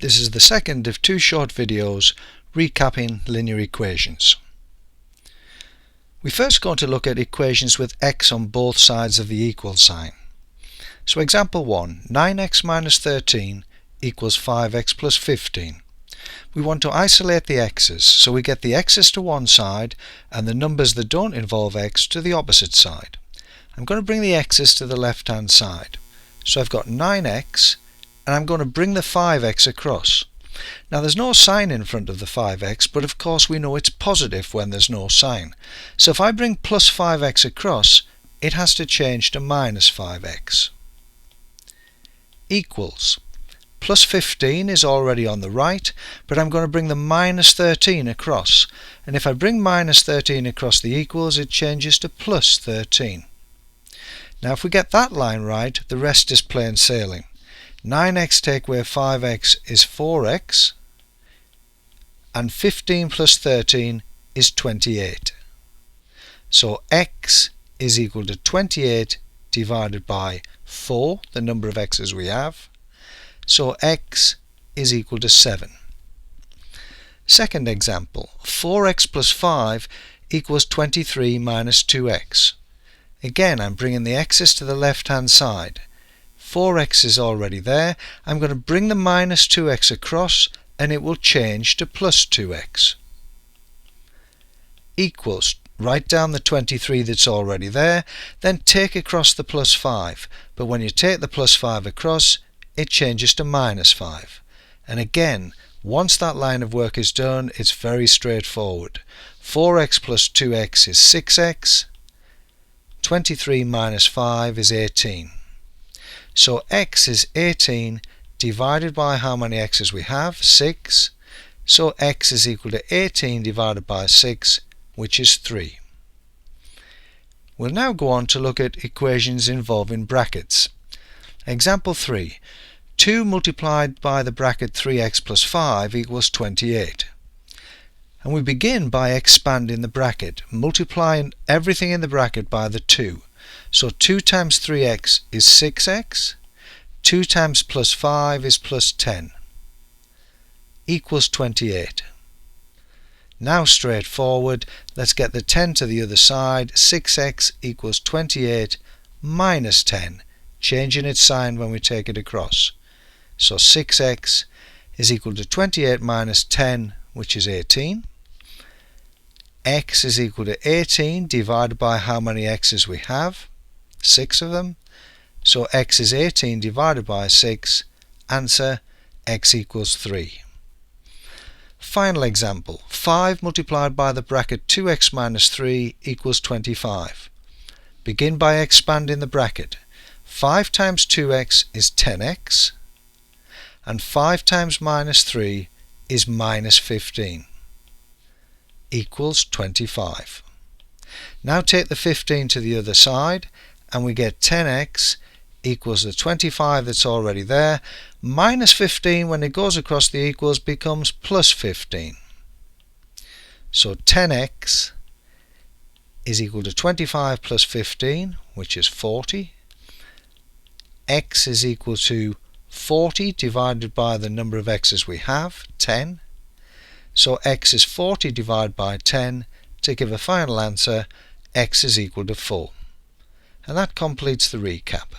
This is the second of two short videos recapping linear equations. We're first going to look at equations with x on both sides of the equal sign. So example 1, 9x minus 13 equals 5x plus 15. We want to isolate the x's, so we get the x's to one side and the numbers that don't involve x to the opposite side. I'm going to bring the x's to the left hand side. So I've got 9x and I'm going to bring the 5x across. Now there's no sign in front of the 5x, but of course we know it's positive when there's no sign. So if I bring plus 5x across, it has to change to minus 5x. Equals. Plus 15 is already on the right, but I'm going to bring the minus 13 across. And if I bring minus 13 across the equals, it changes to plus 13. Now if we get that line right, the rest is plain sailing. 9x take away 5x is 4x, and 15 plus 13 is 28. So x is equal to 28 divided by 4, the number of x's we have. So x is equal to 7. Second example, 4x plus 5 equals 23 minus 2x. Again, I'm bringing the x's to the left hand side. 4x is already there. I'm going to bring the minus 2x across and it will change to plus 2x. Equals. Write down the 23 that's already there, then take across the plus 5. But when you take the plus 5 across, it changes to minus 5. And again, once that line of work is done, it's very straightforward. 4x plus 2x is 6x. 23 minus 5 is 18. So x is 18 divided by how many x's we have? 6. So x is equal to 18 divided by 6, which is 3. We'll now go on to look at equations involving brackets. Example 3. 2 multiplied by the bracket 3x plus 5 equals 28. And we begin by expanding the bracket, multiplying everything in the bracket by the 2. So 2 times 3x is 6x, 2 times plus 5 is plus 10, equals 28. Now straightforward, let's get the 10 to the other side. 6x equals 28 minus 10, changing its sign when we take it across. So 6x is equal to 28 minus 10, which is 18. X is equal to 18 divided by how many x's we have? 6 of them. So x is 18 divided by 6. Answer, x equals 3. Final example, 5 multiplied by the bracket 2x minus 3 equals 25. Begin by expanding the bracket. 5 times 2x is 10x, and 5 times minus 3 is minus 15. Equals 25. Now take the 15 to the other side and we get 10x equals the 25 that's already there. Minus 15 when it goes across the equals becomes plus 15. So 10x is equal to 25 plus 15, which is 40. X is equal to 40 divided by the number of x's we have, 10. So x is 40 divided by 10 to give a final answer, x is equal to 4. And that completes the recap.